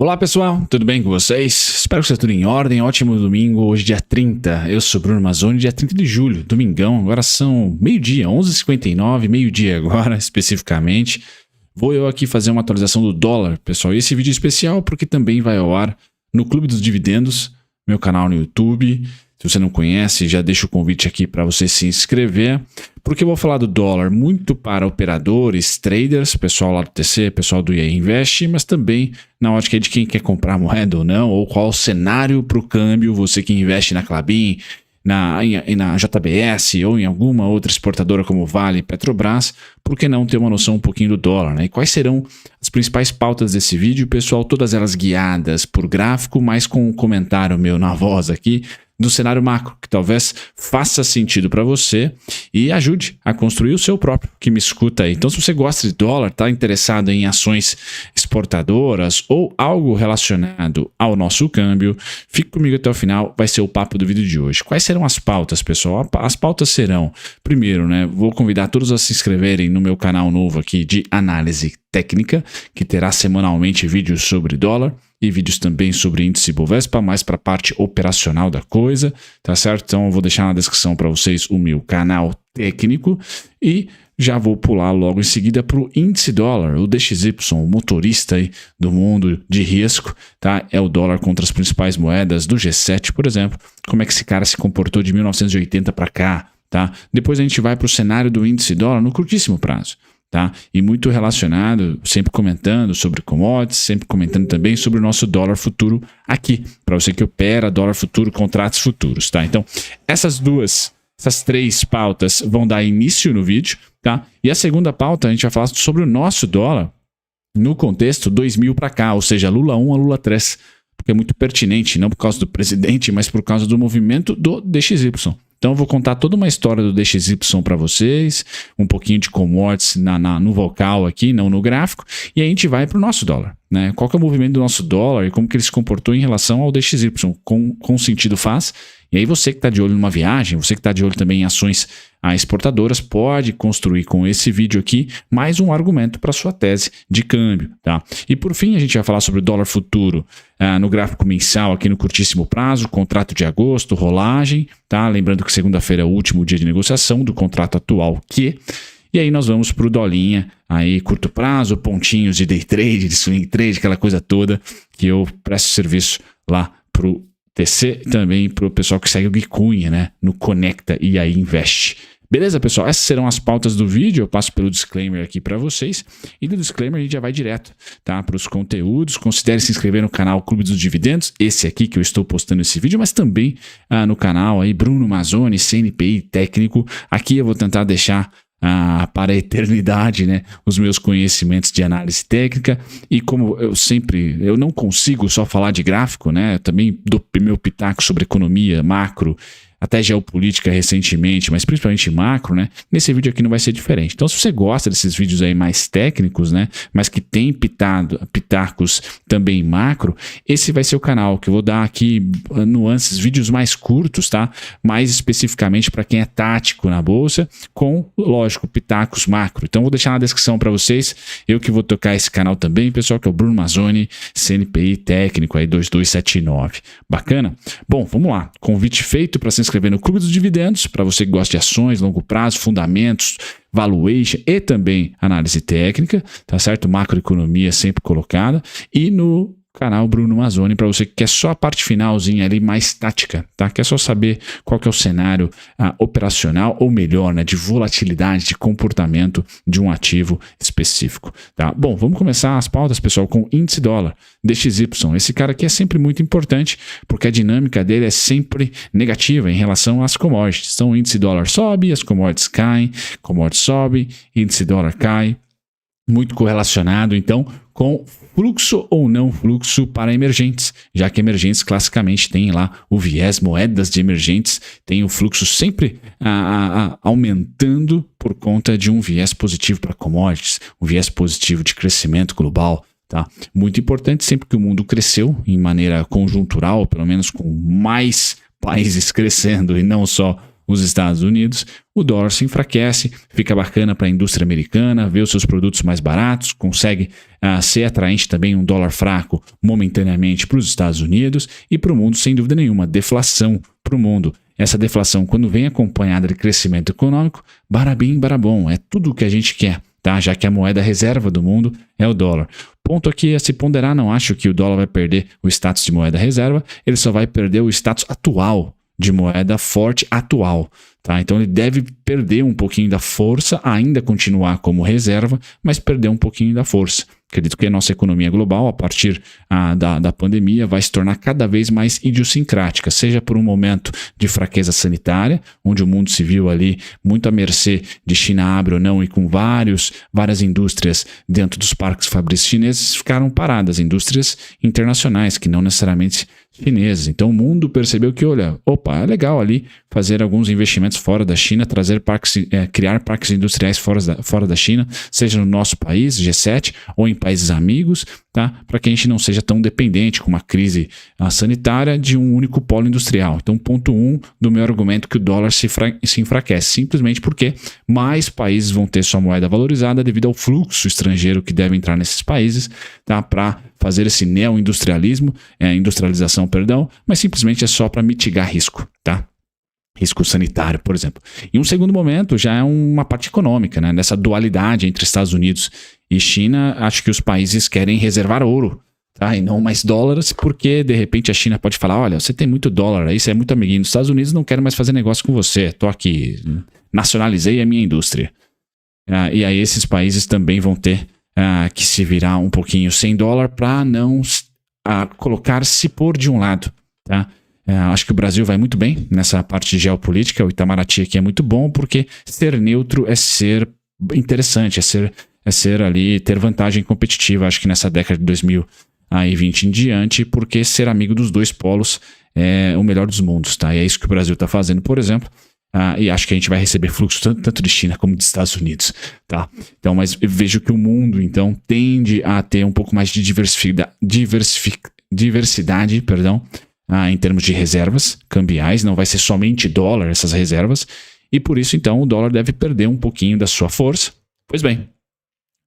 Olá pessoal, tudo bem com vocês? Espero que esteja tudo em ordem, ótimo domingo, hoje dia 30, eu sou Bruno Mazzoni, dia 30 de julho, domingão, agora são meio-dia, 11h59, meio-dia agora especificamente. Vou eu aqui fazer uma atualização do dólar, pessoal, e esse vídeo é especial porque também vai ao ar no Clube dos Dividendos, meu canal no YouTube. Se você não conhece, já deixo o convite aqui para você se inscrever, porque eu vou falar do dólar muito para operadores, traders, pessoal lá do TC, pessoal do EA Invest, mas também na ótica de quem quer comprar moeda ou não, ou qual o cenário para o câmbio, você que investe na Klabin, na JBS ou em alguma outra exportadora como Vale, Petrobras, por que não ter uma noção um pouquinho do dólar, né? E quais serão as principais pautas desse vídeo, pessoal, todas elas guiadas por gráfico, mas com um comentário meu na voz aqui, do cenário macro, que talvez faça sentido para você e ajude a construir o seu próprio, que me escuta aí. Então, se você gosta de dólar, está interessado em ações exportadoras ou algo relacionado ao nosso câmbio, fique comigo até o final, vai ser o papo do vídeo de hoje. Quais serão as pautas, pessoal? As pautas serão, primeiro, né, vou convidar todos a se inscreverem no meu canal novo aqui de análise técnica, que terá semanalmente vídeos sobre dólar e vídeos também sobre índice Bovespa, mais para a parte operacional da coisa, tá certo? Então eu vou deixar na descrição para vocês o meu canal técnico e já vou pular logo em seguida para o índice dólar, o DXY, o motorista aí do mundo de risco, tá? É o dólar contra as principais moedas do G7, por exemplo. Como é que esse cara se comportou de 1980 para cá, tá? Depois a gente vai para o cenário do índice dólar no curtíssimo prazo. Tá? E muito relacionado, sempre comentando sobre commodities, sempre comentando também sobre o nosso dólar futuro aqui, para você que opera dólar futuro, contratos futuros, tá? Então, essas três pautas vão dar início no vídeo, tá? E a segunda pauta a gente vai falar sobre o nosso dólar no contexto 2000 para cá, ou seja, Lula 1 a Lula 3, porque é muito pertinente, não por causa do presidente, mas por causa do movimento do DXY. Então eu vou contar toda uma história do DXY para vocês, um pouquinho de commodities no vocal aqui, não no gráfico, e aí a gente vai para o nosso dólar, né? Qual que é o movimento do nosso dólar e como que ele se comportou em relação ao DXY, com sentido faz. E aí você que está de olho numa viagem, você que está de olho também em ações exportadoras, pode construir com esse vídeo aqui mais um argumento para sua tese de câmbio, tá? E por fim a gente vai falar sobre o dólar futuro no gráfico mensal aqui no curtíssimo prazo, contrato de agosto, rolagem, tá? Lembrando que segunda-feira é o último dia de negociação do contrato atual E aí nós vamos para o dolinha, aí curto prazo, pontinhos de day trade, de swing trade, aquela coisa toda que eu presto serviço lá para o TC e também para o pessoal que segue o Gui Cunha, né, no Conecta e aí Investe. Beleza, pessoal? Essas serão as pautas do vídeo, eu passo pelo disclaimer aqui para vocês e do disclaimer a gente já vai direto, tá, para os conteúdos. Considere se inscrever no canal Clube dos Dividendos, esse aqui que eu estou postando esse vídeo, mas também no canal aí Bruno Mazzoni, CNPI técnico. Aqui eu vou tentar deixar para a eternidade, né, os meus conhecimentos de análise técnica e como eu não consigo só falar de gráfico, né, eu também dou meu pitaco sobre economia, macro, até geopolítica recentemente, mas principalmente macro, né? Nesse vídeo aqui não vai ser diferente. Então, se você gosta desses vídeos aí mais técnicos, né? Mas que tem pitacos também macro, esse vai ser o canal que eu vou dar aqui nuances, vídeos mais curtos, tá? Mais especificamente para quem é tático na bolsa, com, lógico, pitacos macro. Então, vou deixar na descrição para vocês. Eu que vou tocar esse canal também, pessoal, que é o Bruno Mazzoni, CNPI técnico aí 2279. Bacana? Bom, vamos lá. Convite feito para se inscrever no Clube dos Dividendos, para você que gosta de ações, longo prazo, fundamentos, valuation e também análise técnica, tá certo? Macroeconomia sempre colocada. E no canal Bruno Mazzoni, para você que quer só a parte finalzinha ali mais tática, tá? Quer só saber qual que é o cenário operacional, ou melhor, né, de volatilidade, de comportamento de um ativo específico, tá? Bom, vamos começar as pautas, pessoal, com índice dólar, DXY. Esse cara aqui é sempre muito importante, porque a dinâmica dele é sempre negativa em relação às commodities. Então, o índice dólar sobe, as commodities caem, commodities sobe, índice dólar cai, muito correlacionado, então, com fluxo ou não fluxo para emergentes, já que emergentes classicamente tem lá o viés moedas de emergentes, tem o fluxo sempre aumentando por conta de um viés positivo para commodities, um viés positivo de crescimento global, tá? Muito importante, sempre que o mundo cresceu em maneira conjuntural, pelo menos com mais países crescendo e não só os Estados Unidos, o dólar se enfraquece, fica bacana para a indústria americana, vê os seus produtos mais baratos, consegue ser atraente também um dólar fraco momentaneamente para os Estados Unidos e para o mundo, sem dúvida nenhuma, deflação para o mundo. Essa deflação, quando vem acompanhada de crescimento econômico, barabim, barabom, é tudo o que a gente quer, tá? Já que a moeda reserva do mundo é o dólar. Ponto aqui a se ponderar, não acho que o dólar vai perder o status de moeda reserva, ele só vai perder o status atual de moeda forte atual, tá? Então ele deve perder um pouquinho da força, ainda continuar como reserva, mas perder um pouquinho da força. Acredito que a nossa economia global, a partir da pandemia, vai se tornar cada vez mais idiosincrática, seja por um momento de fraqueza sanitária, onde o mundo se viu ali muito à mercê de China abre ou não, e com várias indústrias dentro dos parques fabris chineses ficaram paradas, indústrias internacionais, que não necessariamente chineses. Então o mundo percebeu que, olha, opa, é legal ali fazer alguns investimentos fora da China, criar parques industriais fora da China, seja no nosso país, G7, ou em países amigos, tá? Para que a gente não seja tão dependente com uma crise sanitária de um único polo industrial. Então, ponto 1 do meu argumento que o dólar se enfraquece, simplesmente porque mais países vão ter sua moeda valorizada devido ao fluxo estrangeiro que deve entrar nesses países, tá? Para fazer esse industrialização, mas simplesmente é só para mitigar risco, tá? Risco sanitário, por exemplo. Em um segundo momento, já é uma parte econômica, né? Nessa dualidade entre Estados Unidos e China, acho que os países querem reservar ouro, tá? E não mais dólares, porque de repente a China pode falar, olha, você tem muito dólar aí, você é muito amiguinho dos Estados Unidos, não quero mais fazer negócio com você, tô aqui, nacionalizei a minha indústria. E aí esses países também vão ter que se virar um pouquinho sem dólar para não se pôr de um lado, tá? Acho que o Brasil vai muito bem nessa parte de geopolítica, o Itamaraty aqui é muito bom, porque ser neutro é ser interessante, é ser ali, ter vantagem competitiva, acho que nessa década de 2020 em diante, porque ser amigo dos dois polos é o melhor dos mundos, tá? E é isso que o Brasil está fazendo, por exemplo, e acho que a gente vai receber fluxo tanto de China como dos Estados Unidos, tá? Então, mas eu vejo que o mundo, então, tende a ter um pouco mais de diversidade, em termos de reservas cambiais, não vai ser somente dólar essas reservas, e por isso, então, o dólar deve perder um pouquinho da sua força. Pois bem,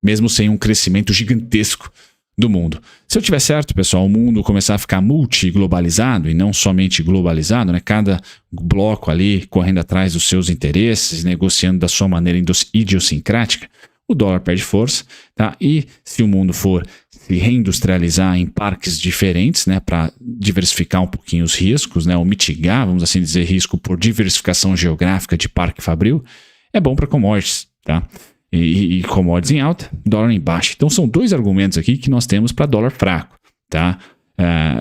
mesmo sem um crescimento gigantesco do mundo. Se eu tiver certo, pessoal, o mundo começar a ficar multiglobalizado e não somente globalizado, né? Cada bloco ali correndo atrás dos seus interesses, negociando da sua maneira idiosincrática, o dólar perde força, tá? E se o mundo for se reindustrializar em parques diferentes, né, para diversificar um pouquinho os riscos, né, ou mitigar, vamos assim dizer, risco por diversificação geográfica de parque fabril, é bom para commodities, tá? E commodities em alta, dólar em baixa. Então são dois argumentos aqui que nós temos para dólar fraco, tá?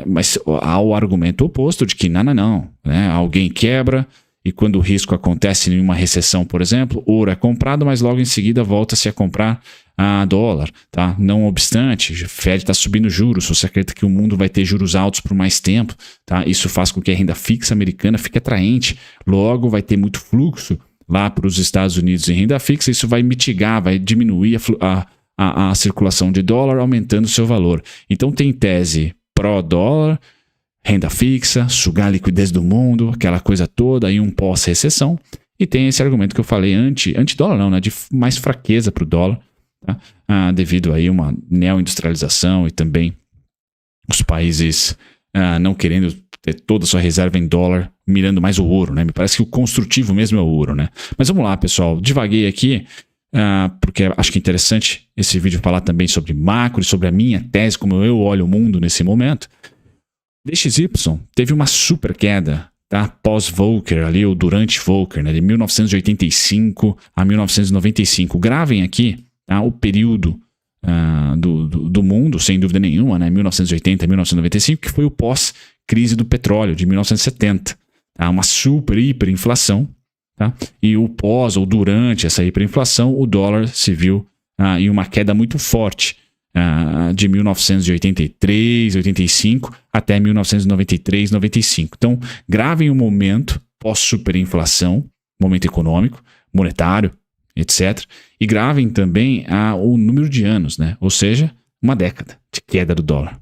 Mas há o argumento oposto de que não, né? Alguém quebra e quando o risco acontece em uma recessão, por exemplo, ouro é comprado, mas logo em seguida volta-se a comprar dólar, tá? Não obstante, o Fed está subindo juros, você acredita que o mundo vai ter juros altos por mais tempo, tá? Isso faz com que a renda fixa americana fique atraente, logo vai ter muito fluxo lá para os Estados Unidos em renda fixa, isso vai mitigar, vai diminuir a circulação de dólar, aumentando o seu valor. Então tem tese pró-dólar, renda fixa, sugar a liquidez do mundo, aquela coisa toda, aí um pós-recessão, e tem esse argumento que eu falei anti-dólar não, né, de mais fraqueza para o dólar, tá? Devido aí uma neoindustrialização e também os países não querendo ter toda a sua reserva em dólar, mirando mais o ouro, né? Me parece que o construtivo mesmo é o ouro, né? Mas vamos lá, pessoal, divaguei aqui, porque acho que é interessante esse vídeo falar também sobre macro e sobre a minha tese, como eu olho o mundo nesse momento. DXY teve uma super queda, tá? Pós-Volcker ali, ou durante Volcker, né? De 1985 a 1995. Gravem aqui, tá? O período do mundo, sem dúvida nenhuma, né? 1980 a 1995, que foi o pós-crise do petróleo, de 1970. Tá? Uma super hiperinflação, tá? E o pós ou durante essa hiperinflação, o dólar se viu em uma queda muito forte, de 1983, 85 até 1993, 95. Então, gravem o momento pós-superinflação, momento econômico, monetário, etc. E gravem também o número de anos, né? Ou seja, uma década de queda do dólar.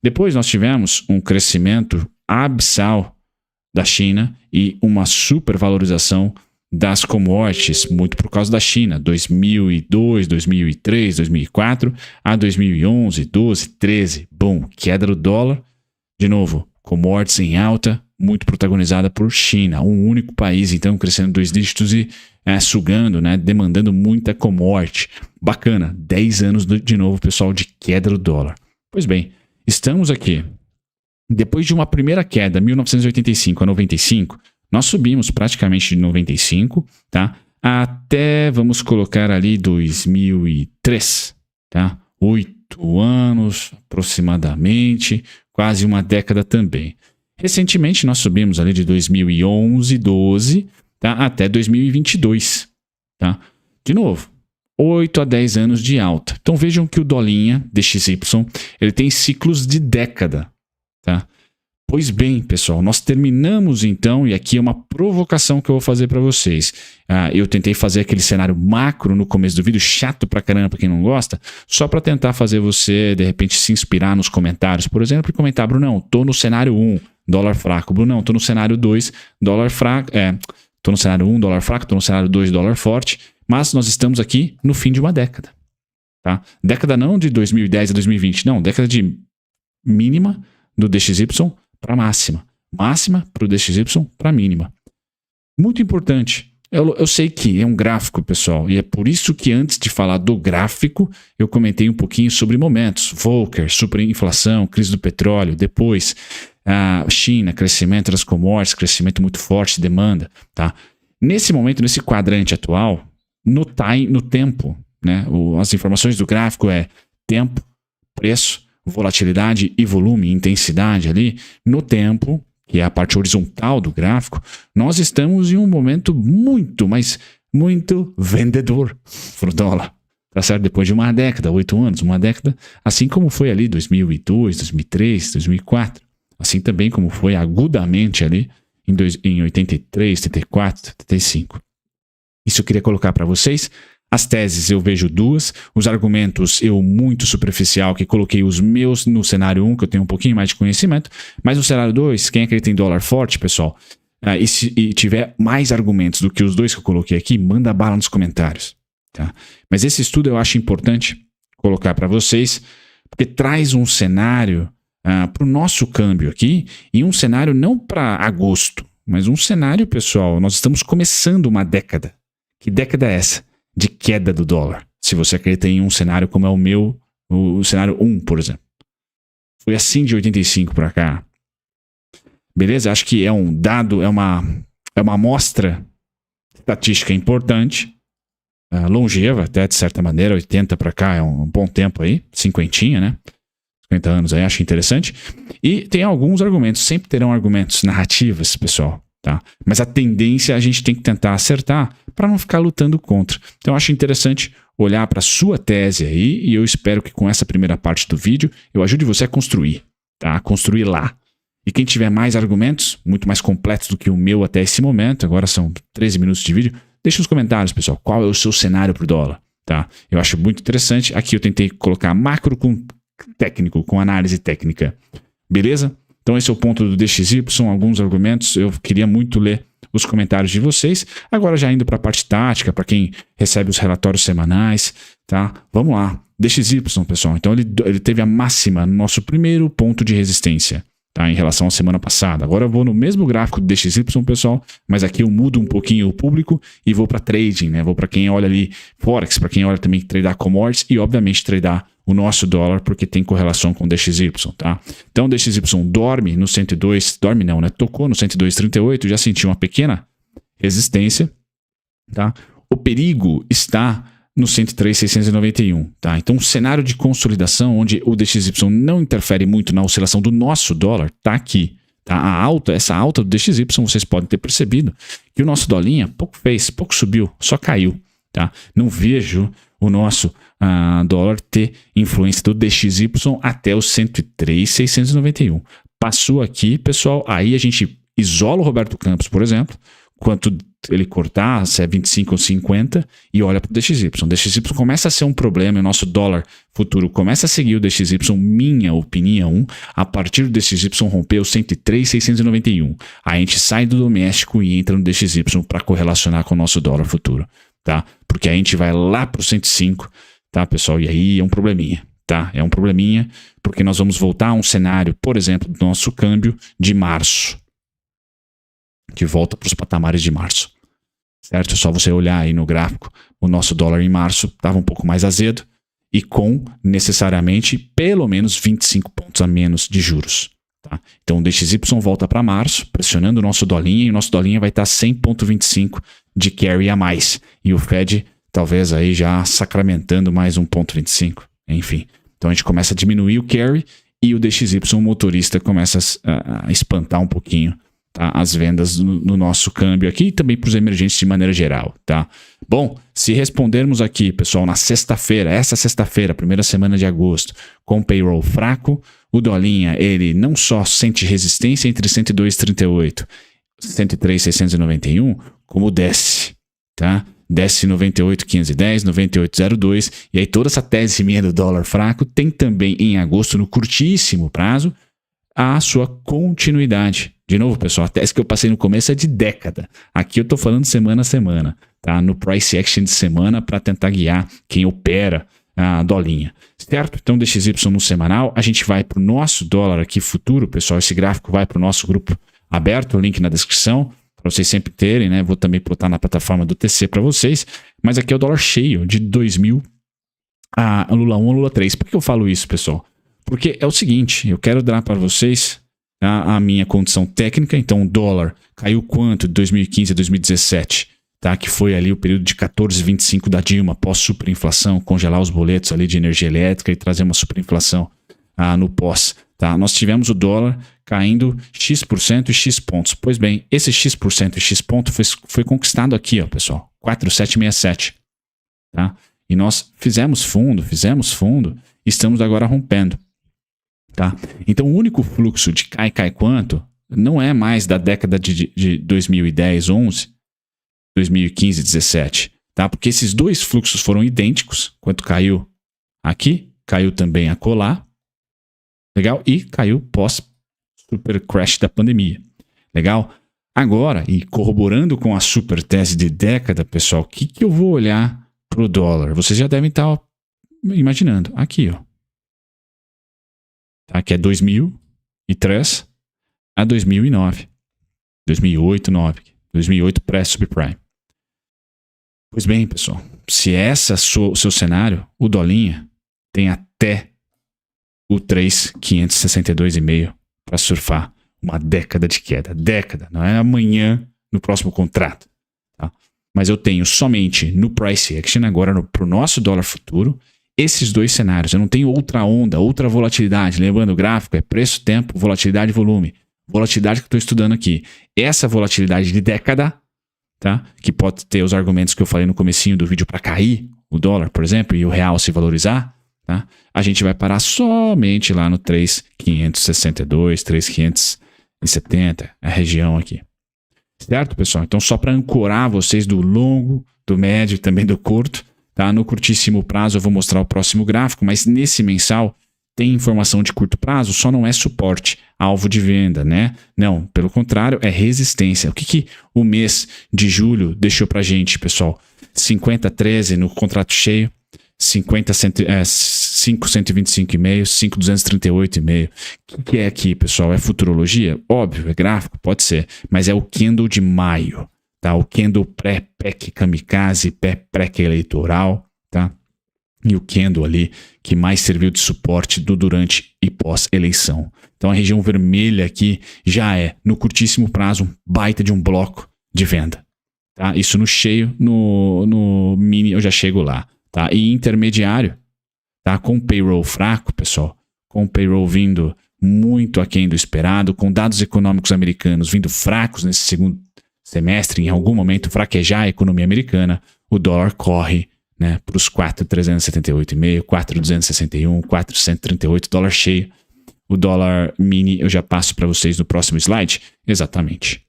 Depois nós tivemos um crescimento abissal da China e uma supervalorização das commodities, muito por causa da China, 2002, 2003, 2004, a 2011, 12, 13, bom, queda do dólar, de novo, commodities em alta, muito protagonizada por China, um único país, então, crescendo 2 dígitos e sugando, né, demandando muita commodity. Bacana, 10 anos de novo, pessoal, de queda do dólar. Pois bem, estamos aqui. Depois de uma primeira queda, 1985 a 95, nós subimos praticamente de 95, tá? Até, vamos colocar ali, 2003, tá? 8 anos, aproximadamente, quase uma década também. Recentemente, nós subimos ali de 2011, 12, tá? Até 2022, tá? De novo, 8 a 10 anos de alta. Então, vejam que o dolinha DXY, ele tem ciclos de década, tá? Pois bem, pessoal, nós terminamos então, e aqui é uma provocação que eu vou fazer para vocês. Eu tentei fazer aquele cenário macro no começo do vídeo, chato pra caramba pra quem não gosta, só para tentar fazer você, de repente, se inspirar nos comentários, por exemplo, e comentar, Brunão, tô no cenário 1, dólar fraco. Brunão, tô no cenário 2, dólar fraco. Tô no cenário 1, dólar fraco, tô no cenário 2, dólar forte, mas nós estamos aqui no fim de uma década. Tá? Década não de 2010 a 2020, não, década de mínima do DXY para máxima. Máxima para o DXY para mínima. Muito importante. Eu sei que é um gráfico, pessoal, e é por isso que antes de falar do gráfico, eu comentei um pouquinho sobre momentos. Volcker, superinflação, crise do petróleo, depois China, crescimento das commodities, crescimento muito forte, demanda. Tá? Nesse momento, nesse quadrante atual, no tempo, né, as informações do gráfico é tempo, preço, volatilidade e volume, intensidade ali, no tempo, que é a parte horizontal do gráfico, nós estamos em um momento muito, mas muito vendedor para o dólar. Tá certo? Depois de uma década, 8 anos, uma década, assim como foi ali 2002, 2003, 2004, assim também como foi agudamente ali em 83, 84, 85. Isso eu queria colocar para vocês. As teses eu vejo 2, os argumentos eu muito superficial, que coloquei os meus no cenário 1, que eu tenho um pouquinho mais de conhecimento, mas no cenário 2, quem acredita em dólar forte, pessoal, e tiver mais argumentos do que os 2 que eu coloquei aqui, manda bala nos comentários. Tá? Mas esse estudo eu acho importante colocar para vocês, porque traz um cenário para o nosso câmbio aqui, e um cenário não para agosto, mas um cenário, pessoal, nós estamos começando uma década. Que década é essa? De queda do dólar. Se você acredita em um cenário como é o meu, o cenário 1, por exemplo. Foi assim de 85 para cá. Beleza? Acho que é um dado, é uma amostra estatística importante, longeva até de certa maneira, 80 para cá é um bom tempo aí, 50, né? 50 anos aí, acho interessante. E tem alguns argumentos, sempre terão argumentos narrativas, pessoal. Tá? Mas a tendência a gente tem que tentar acertar para não ficar lutando contra. Então eu acho interessante olhar para a sua tese aí e eu espero que com essa primeira parte do vídeo eu ajude você a construir, tá? A construir lá. E quem tiver mais argumentos, muito mais completos do que o meu até esse momento, agora são 13 minutos de vídeo, deixa nos comentários, pessoal, qual é o seu cenário para o dólar. Tá? Eu acho muito interessante. Aqui eu tentei colocar macro com técnico, com análise técnica. Beleza? Então esse é o ponto do DXY, alguns argumentos, eu queria muito ler os comentários de vocês. Agora já indo para a parte tática, para quem recebe os relatórios semanais, tá? Vamos lá, DXY, pessoal. Então ele teve a máxima no nosso primeiro ponto de resistência, tá? Em relação à semana passada. Agora eu vou no mesmo gráfico do DXY, pessoal, mas aqui eu mudo um pouquinho o público e vou para trading, né? Vou para quem olha ali Forex, para quem olha também tradar commodities e obviamente tradar o nosso dólar, porque tem correlação com o DXY, tá? Então o DXY dorme no 102, dorme não, né? Tocou no 102,38, já sentiu uma pequena resistência, tá? O perigo está no 103,691, tá? Então, um cenário de consolidação onde o DXY não interfere muito na oscilação do nosso dólar, tá aqui, tá? Essa alta do DXY, vocês podem ter percebido que o nosso dolinha pouco fez, pouco subiu, só caiu, tá? Não vejo o nosso dólar ter influência do DXY até os 103,691. Passou aqui, pessoal, aí a gente isola o Roberto Campos, por exemplo, quanto ele cortar, se é 25 ou 50, e olha para o DXY. O DXY começa a ser um problema, e o nosso dólar futuro começa a seguir o DXY, minha opinião, a partir do DXY romper o 103,691. Aí a gente sai do doméstico e entra no DXY para correlacionar com o nosso dólar futuro, tá? Porque a gente vai lá para o 105, tá, pessoal? E aí é um probleminha, tá? É um probleminha, porque nós vamos voltar a um cenário, por exemplo, do nosso câmbio de março, que volta para os patamares de março, certo? É só você olhar aí no gráfico, o nosso dólar em março estava um pouco mais azedo e com necessariamente pelo menos 25 pontos a menos de juros, tá? Então o DXY volta para março, pressionando o nosso dolinha, e o nosso dolinha vai estar 100,25 de carry a mais, e o Fed talvez aí já sacramentando mais 1,25, enfim. Então a gente começa a diminuir o carry e o DXY, o motorista, começa a espantar um pouquinho, tá, as vendas no nosso câmbio aqui e também para os emergentes de maneira geral, tá? Bom, se respondermos aqui, pessoal, na sexta-feira, essa sexta-feira, primeira semana de agosto, com payroll fraco, o dolinha, ele não só sente resistência entre 102,38 e 103,691, como desce, tá? Desce 98,510, 98,02, e aí toda essa tese minha do dólar fraco tem também em agosto, no curtíssimo prazo, a sua continuidade. De novo, pessoal, a tese que eu passei no começo é de década. Aqui eu estou falando semana a semana, tá? No price action de semana para tentar guiar quem opera a dolinha, certo? Então, DXY no semanal, a gente vai para o nosso dólar aqui futuro, pessoal. Esse gráfico vai para o nosso grupo aberto, o link na descrição, para vocês sempre terem, né? Vou também botar na plataforma do TC para vocês. Mas aqui é o dólar cheio de 2000 a Lula 1 a Lula 3. Por que eu falo isso, pessoal? Porque é o seguinte, eu quero dar para vocês a minha condição técnica. Então o dólar caiu quanto de 2015 a 2017, tá? Que foi ali o período de 14,25 da Dilma, pós-superinflação, congelar os boletos ali de energia elétrica e trazer uma superinflação no pós. Tá? Nós tivemos o dólar caindo X% e X pontos. Pois bem, esse X% e X ponto foi conquistado aqui, ó, pessoal, 4,767. Tá? E nós fizemos fundo, estamos agora rompendo. Tá? Então o único fluxo de cai quanto não é mais da década de 2010, 11, 2015, 17, tá? Porque esses dois fluxos foram idênticos. Quanto caiu aqui, caiu também acolá, legal? E caiu pós super crash da pandemia, legal? Agora, e corroborando com a super tese de década, pessoal, o que eu vou olhar pro dólar? Vocês já devem estar imaginando, aqui, ó. Tá, que é 2003 a 2009, 2008, 2008 pré-subprime. Pois bem, pessoal, se esse é o seu cenário, o dolinha tem até o 3,562,5 para surfar uma década de queda. Década, não é amanhã no próximo contrato. Tá? Mas eu tenho somente no price action, agora para o nosso dólar futuro, esses dois cenários. Eu não tenho outra onda, outra volatilidade. Lembrando, o gráfico é preço, tempo, volatilidade e volume. Volatilidade que eu estou estudando aqui. Essa volatilidade de década, tá? Que pode ter os argumentos que eu falei no comecinho do vídeo para cair o dólar, por exemplo, e o real se valorizar, tá? A gente vai parar somente lá no 3,562, 3,570, a região aqui. Certo, pessoal? Então, só para ancorar vocês do longo, do médio e também do curto, tá? No curtíssimo prazo eu vou mostrar o próximo gráfico, mas nesse mensal tem informação de curto prazo, só não é suporte, alvo de venda, né? Não, pelo contrário, é resistência. O que o mês de julho deixou pra gente, pessoal? 50,13 no contrato cheio, 5,125,5, 5,238,5. O que é aqui, pessoal? É futurologia? Óbvio, é gráfico? Pode ser, mas é o candle de maio. Tá? O candle pré-PEC kamikaze, pré-PEC eleitoral, tá? E o candle ali que mais serviu de suporte do durante e pós-eleição. Então a região vermelha aqui já é, no curtíssimo prazo, um baita de um bloco de venda. Tá? Isso no cheio, no mini eu já chego lá. Tá? E intermediário, tá? Com payroll fraco, pessoal, com payroll vindo muito aquém do esperado, com dados econômicos americanos vindo fracos nesse segundo semestre, em algum momento fraquejar a economia americana, o dólar corre, né, para os 4,378,5, 4,261, 4,138, dólar cheio. O dólar mini eu já passo para vocês no próximo slide. Exatamente.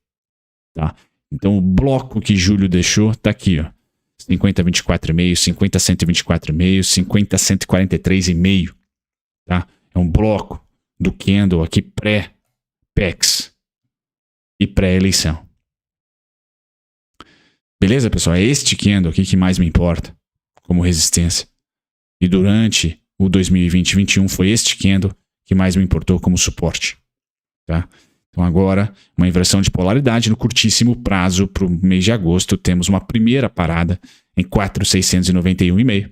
Tá? Então o bloco que Júlio deixou tá aqui, ó. 50 24,5, 50 124,5, 50 143,5, tá? É um bloco do candle aqui pré-PEX e pré-eleição. Beleza, pessoal? É este candle aqui que mais me importa como resistência. E durante o 2020 e 2021 foi este candle que mais me importou como suporte, tá? Então agora, uma inversão de polaridade no curtíssimo prazo para o mês de agosto. Temos uma primeira parada em 4.691,5,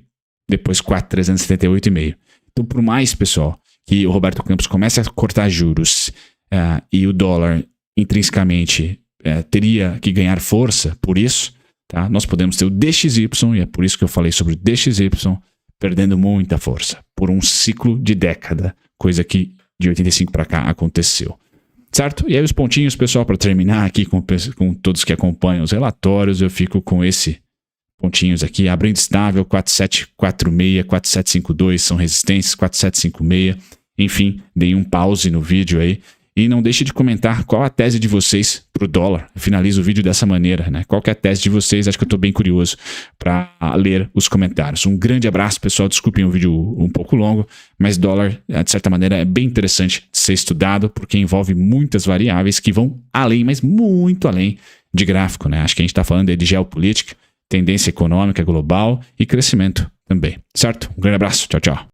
depois 4.378,5. Então, por mais, pessoal, que o Roberto Campos comece a cortar juros e o dólar intrinsecamente teria que ganhar força por isso, tá? Nós podemos ter o DXY, e é por isso que eu falei sobre o DXY, perdendo muita força por um ciclo de década, coisa que de 85 para cá aconteceu. Certo? E aí os pontinhos, pessoal, para terminar aqui com todos que acompanham os relatórios, eu fico com esse pontinhos aqui, abrindo estável, 4746, 4752 são resistências, 4756, enfim, dei um pause no vídeo aí. E não deixe de comentar qual a tese de vocês para o dólar. Eu finalizo o vídeo dessa maneira, né? Qual que é a tese de vocês? Acho que eu estou bem curioso para ler os comentários. Um grande abraço, pessoal. Desculpem o vídeo um pouco longo, mas dólar, de certa maneira, é bem interessante de ser estudado, porque envolve muitas variáveis que vão além, mas muito além de gráfico, né? Acho que a gente está falando aí de geopolítica, tendência econômica global e crescimento também, certo? Um grande abraço. Tchau, tchau.